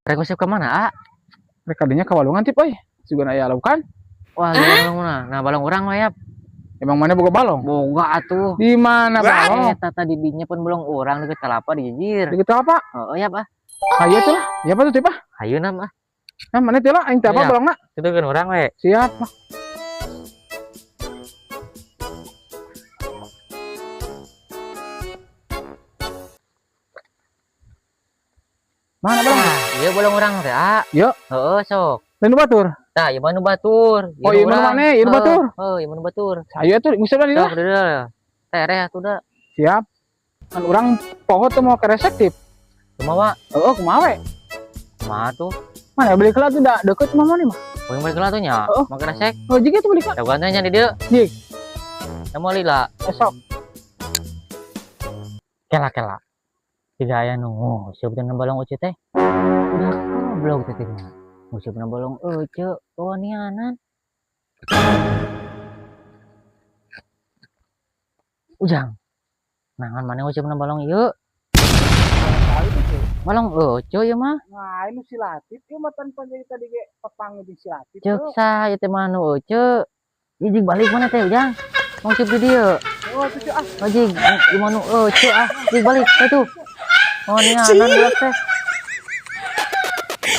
Rek ngusip ke mana, ah? Mereka dinya ke walungan tip euy. Juga aya laukan. Wah, balong mana? Nah, balong urang mah ya. Emang mana boga balong? Boga atuh. Di mana balong? Eta tadi dinya pun belum urang deket kelapa dijijir. Deket apa? Oh, ya, Pak. Aya tuh lah. Ya apa tuh tip ah? Hayeuna mah. Nah, mana teh lah aing teh apa Iya. balongna? Itu kan urang we. Siap mah. Mana balong? Ah, ieu balong urang teh, ah. Yo. Heeh, sok. Lain batur. Tah, ieu mah nu batur. Oh, ieu mah mana? Ieu batur. Heeh, ieu mah nu batur. Aya tuh ngusip lah di Sok lah. deul. Tereh atuh da. Siap. Kan urang poho tuh mau keresek tip. Kumaha? Heeh, kumaha we? Kumaha tuh? Mana beli kelat tuh da deket mah mana mah? Poin balik lah tuh nya. Heeh. Mau kresek. Oh, jiga tuh beli kelat. Da gantenya di dieu. Jig. Da mau lila. Esok. Kela. Tiga aya nu ngusip dengan balong uci teh. Udah goblok teh tinggal. Ngusip dengan balong uci, wanianan. Ujang. Nangan mana ngusip dengan balong ieu? Balong uci ieu mah. Nah, ini si Latif, ieu mah tanpa jadi tadi ge pepang di si Latif. Ceuk sah ieu teh mah nu uci. Ijing balik mana teh Ujang? Ngusip di dieu. Oh, tuh ah. Ojing, di mana uci ah. Ijing balik atuh. Wanianan budak teh.